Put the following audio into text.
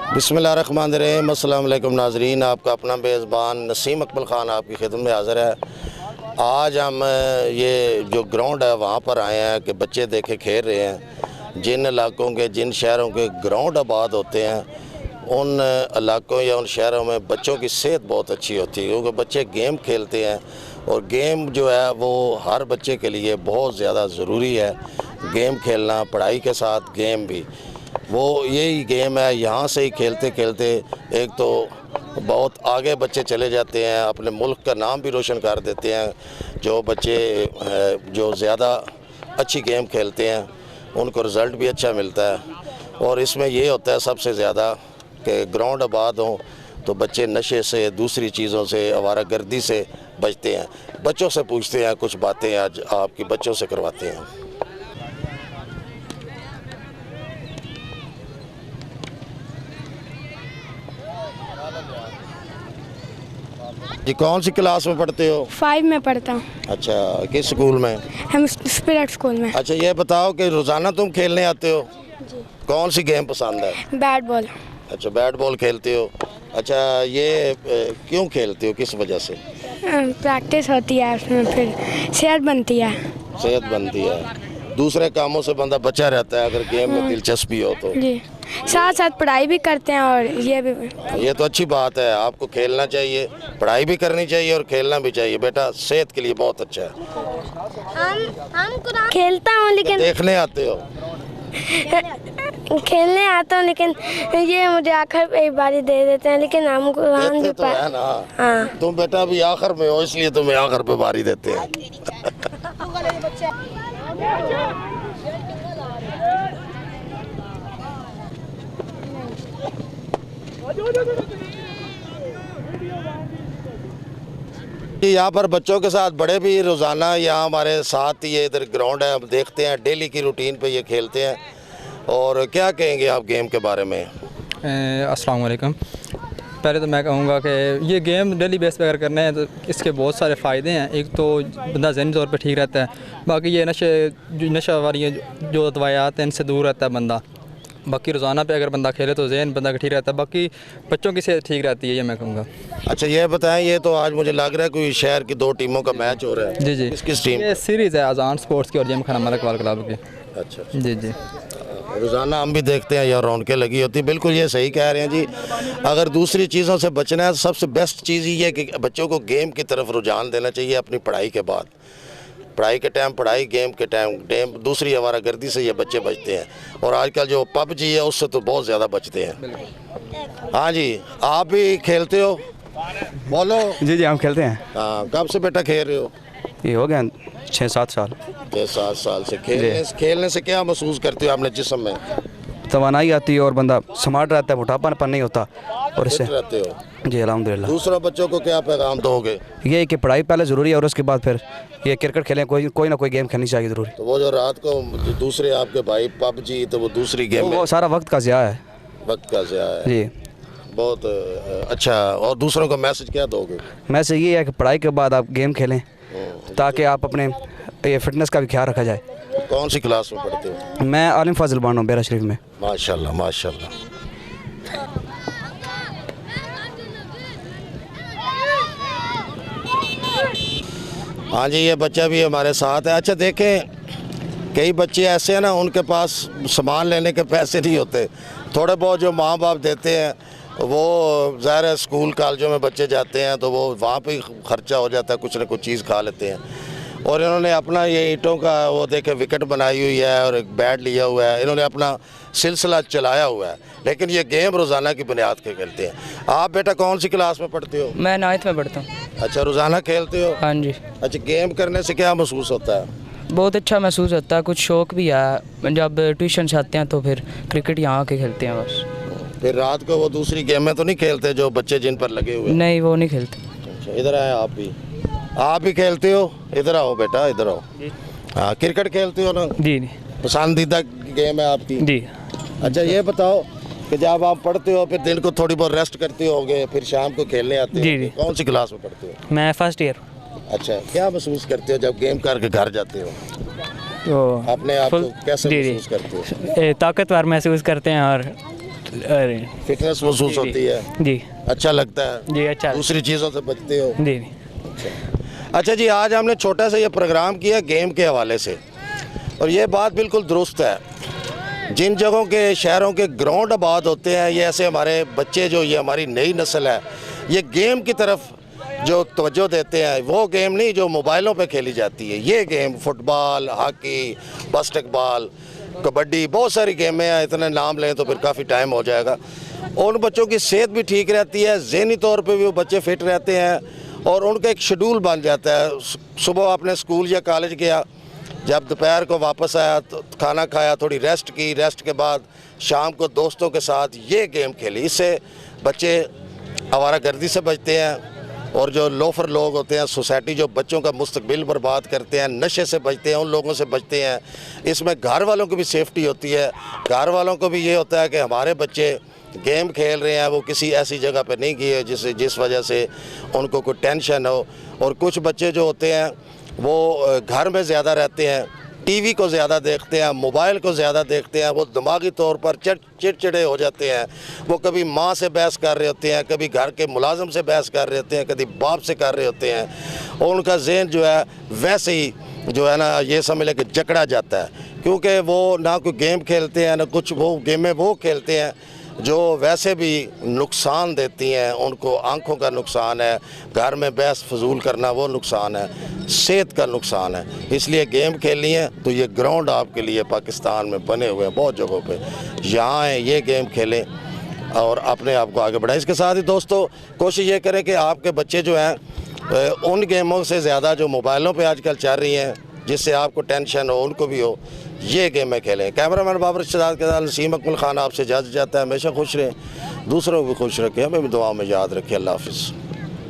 बिस्मिल्लाहिर्रहमानिर्रहीम। अस्सलाम वालेकुम नाज़रीन, आपका अपना मेज़बान नसीम अकमल ख़ान आपकी खिदमत में हाज़िर है। आज हम ये जो ग्राउंड है वहाँ पर आए हैं कि बच्चे देखे खेल रहे हैं। जिन इलाकों के जिन शहरों के ग्राउंड आबाद होते हैं उन इलाकों या उन शहरों में बच्चों की सेहत बहुत अच्छी होती है, क्योंकि बच्चे गेम खेलते हैं और गेम जो है वो हर बच्चे के लिए बहुत ज़्यादा ज़रूरी है। गेम खेलना, पढ़ाई के साथ गेम भी, वो यही गेम है। यहाँ से ही खेलते खेलते एक तो बहुत आगे बच्चे चले जाते हैं, अपने मुल्क का नाम भी रोशन कर देते हैं। जो बच्चे जो ज़्यादा अच्छी गेम खेलते हैं उनको रिज़ल्ट भी अच्छा मिलता है। और इसमें ये होता है सबसे ज़्यादा कि ग्राउंड आबाद हों तो बच्चे नशे से, दूसरी चीज़ों से, आवारागर्दी से बचते हैं। बच्चों से पूछते हैं कुछ बातें, आज आपकी बच्चों से करवाते हैं। जी, कौन सी क्लास में पढ़ते हो? 5 में पढ़ता हूँ। अच्छा, किस स्कूल में? हम स्पिरिट स्कूल में। अच्छा, ये बताओ कि रोज़ाना तुम खेलने आते हो? जी। कौन सी गेम पसंद है? Bat ball. अच्छा, बैट बॉल खेलते हो। अच्छा, ये क्यों खेलते हो, किस वजह से? प्रैक्टिस होती है उसमें, फिर सेहत बनती है। सेहत बनती है, दूसरे कामों से बंदा बचा रहता है अगर गेम में दिलचस्पी हो तो। जी, साथ साथ पढ़ाई भी करते हैं और ये भी। ये तो अच्छी बात है, आपको खेलना चाहिए, पढ़ाई भी करनी चाहिए और खेलना भी चाहिए बेटा, सेहत के लिए बहुत अच्छा है। हम खेलता हूँ लेकिन देखने आते हो? खेलने आता हूँ लेकिन ये मुझे आखिर पे एक बारी दे देते हैं, लेकिन हम देते तो है ना। हाँ। तुम बेटा भी आखिर में हो इसलिए तुम्हें आखिर पे बारी देते हैं। यहाँ पर बच्चों के साथ बड़े भी रोज़ाना यहाँ हमारे साथ ये इधर ग्राउंड है, हम देखते हैं डेली की रूटीन पे ये खेलते हैं। और क्या कहेंगे आप गेम के बारे में? अस्सलाम वालेकुम। पहले तो मैं कहूँगा कि ये गेम डेली बेस पे अगर करने हैं तो इसके बहुत सारे फ़ायदे हैं। एक तो बंदा ज़हनी तौर पे ठीक रहता है, बाकी ये नशा वाली जो दवायात हैं इनसे दूर रहता है बंदा। बाकी रोज़ाना पे अगर बंदा खेले तो ज़हन बंदा का ठीक रहता है, बाकी बच्चों की सेहत ठीक रहती है, ये मैं कहूँगा। अच्छा, ये बताएं, ये तो आज मुझे लग रहा है कोई शहर की 2 टीमों का मैच हो रहा है। जी जी, किस टीम? ये सीरीज़ है अजान स्पोर्ट्स की और जिम खाना मलक वाल क्लब की। अच्छा जी जी, रोज़ाना हम भी देखते हैं यार, रौनकें लगी होती। बिल्कुल ये सही कह रहे हैं जी। अगर दूसरी चीज़ों से बचना है तो सबसे बेस्ट चीज़ ये है कि बच्चों को गेम की तरफ रुझान देना चाहिए अपनी पढ़ाई के बाद। पढ़ाई के टाइम पढ़ाई, गेम के टाइम गेम, दूसरी आवारागर्दी से ये बच्चे बचते हैं। और आजकल जो पबजी है उससे तो बहुत ज़्यादा बचते हैं। हाँ जी, आप भी खेलते हो? बोलो। जी जी, हम खेलते हैं। हाँ, कब से बेटा खेल रहे हो? ये हो गया 6-7 साल। 6-7 साल से खेलने से क्या महसूस करते हो अपने जिस्म में? तवानाई आती है और बंदा स्मार्ट रहता है, मोटापापन नहीं होता। और इससे रहते हो? जी अल्हम्दुलिल्लाह। दूसरों बच्चों को क्या पैगाम दोगे? ये है कि पढ़ाई पहले ज़रूरी है और उसके बाद फिर ये क्रिकेट खेलें, कोई ना कोई गेम खेलनी चाहिए ज़रूरी। तो वो जो रात को दूसरे आपके भाई पबजी, तो वो दूसरी गेम वो सारा वक्त का ज़िया है। वक्त का ज़िया है जी, बहुत अच्छा। और दूसरों को मैसेज क्या दोगे? मैसेज ये है कि पढ़ाई के बाद आप गेम खेलें ताकि आप अपने ये फिटनेस का भी ख्याल रखा जाए। कौन सी क्लास में पढ़ते हो? मैं आलिम फाजिल बानो बेरा शरीफ में। माशाल्लाह माशाल्लाह। हाँ जी, ये बच्चा भी हमारे साथ है। अच्छा देखें, कई बच्चे ऐसे हैं ना, उनके पास सामान लेने के पैसे नहीं होते। थोड़े बहुत जो माँ बाप देते हैं वो ज़ाहिर है, स्कूल कॉलेजों में बच्चे जाते हैं तो वो वहाँ पे ख़र्चा हो जाता है, कुछ ना कुछ चीज़ खा लेते हैं। और इन्होंने अपना ये ईंटों का वो देखे विकेट बनाई हुई है और एक बैट लिया हुआ है, इन्होंने अपना सिलसिला चलाया हुआ है। लेकिन ये गेम रोज़ाना की बुनियाद पे खेलते हैं। आप बेटा कौन सी क्लास में पढ़ते हो? मैं 9th में पढ़ता हूँ। अच्छा, रोज़ाना खेलते हो? हाँ जी। अच्छा, गेम करने से क्या महसूस होता है? बहुत अच्छा महसूस होता है, कुछ शौक़ भी है। जब ट्यूशन से आते हैं तो फिर क्रिकेट यहाँ आके खेलते हैं बस। फिर रात को वो दूसरी गेमें तो नहीं खेलते जो बच्चे जिन पर लगे हुए? नहीं, वो नहीं खेलते। अच्छा, इधर आए आप भी खेलते हो? इधर आओ बेटा, इधर आओ। हाँ, क्रिकेट खेलते हो ना? जी पसंदीदा गेम है आपकी? जी। अच्छा, ये बताओ कि जब आप पढ़ते हो फिर दिन को थोड़ी बहुत रेस्ट करते होगे, फिर शाम को खेलने आते हो? जी जी। कौन सी क्लास में पढ़ते हो? मैं फर्स्ट ईयर। अच्छा, क्या महसूस करते हो जब गेम करके घर जाते हो? तो अपने आप को कैसे जी जी महसूस करते हो? ताकतवर महसूस करते हैं और अरे फिटनेस महसूस होती है, जी अच्छा लगता है, जी अच्छा दूसरी चीज़ों से बचते हो। जी अच्छा जी, आज हमने छोटा सा ये प्रोग्राम किया गेम के हवाले से, और ये बात बिल्कुल दुरुस्त है। जिन जगहों के शहरों के ग्राउंड आबाद होते हैं, ये ऐसे हमारे बच्चे जो ये हमारी नई नस्ल है, ये गेम की तरफ जो तवज्जो देते हैं, वो गेम नहीं जो मोबाइलों पे खेली जाती है। ये game football, hockey, basketball, kabaddi, बहुत सारी गेमें हैं, इतने नाम लें तो फिर काफ़ी टाइम हो जाएगा। और उन बच्चों की सेहत भी ठीक रहती है, ज़हनी तौर पे भी वो बच्चे फिट रहते हैं, और उनका एक शेड्यूल बन जाता है। सुबह आपने स्कूल या कॉलेज गया, जब दोपहर को वापस आया तो खाना खाया, थोड़ी रेस्ट की, रेस्ट के बाद शाम को दोस्तों के साथ ये गेम खेली। इससे बच्चे आवारागर्दी से बचते हैं, और जो लोफर लोग होते हैं सोसाइटी, जो बच्चों का मुस्तकबिल बर्बाद करते हैं, नशे से बचते हैं, उन लोगों से बचते हैं। इसमें घर वालों की भी सेफ्टी होती है। घर वालों को भी ये होता है कि हमारे बच्चे गेम खेल रहे हैं, वो किसी ऐसी जगह पे नहीं गए जिस वजह से उनको कोई टेंशन हो। और कुछ बच्चे जो होते हैं वो घर में ज़्यादा रहते हैं, टीवी को ज़्यादा देखते हैं, मोबाइल को ज़्यादा देखते हैं, वो दिमागी तौर पर चिड़चिड़े हो जाते हैं। वो कभी माँ से बहस कर रहे होते हैं, कभी घर के मुलाजिम से बहस कर रहे होते हैं, कभी बाप से कर रहे होते हैं, और उनका जहन जो है वैसे ही जो है ना, ये समझ लें कि जकड़ा जाता है, क्योंकि वो ना कोई गेम खेलते हैं ना कुछ। वो गेमें वो खेलते हैं जो वैसे भी नुकसान देती हैं, उनको आंखों का नुकसान है, घर में बहस फजूल करना वो नुकसान है, सेहत का नुकसान है। इसलिए गेम खेलनी है तो ये ग्राउंड आपके लिए पाकिस्तान में बने हुए हैं बहुत जगहों पे, यहाँ हैं, ये गेम खेलें और अपने आप को आगे बढ़ाएं। इसके साथ ही दोस्तों कोशिश ये करें कि आपके बच्चे जो हैं उन गेमों से ज़्यादा जो मोबाइलों पे आजकल चल रही हैं, जिससे आपको टेंशन हो, उनको भी हो, ये गेमें खेलें। कैमरामैन बाबर शहजाद के साथ नसीम अकमल खान आपसे इजाज़त चाहता है। हमेशा खुश रहें, दूसरों को भी खुश रखें, हमें भी दुआ में याद रखें। अल्लाह हाफ़िज़।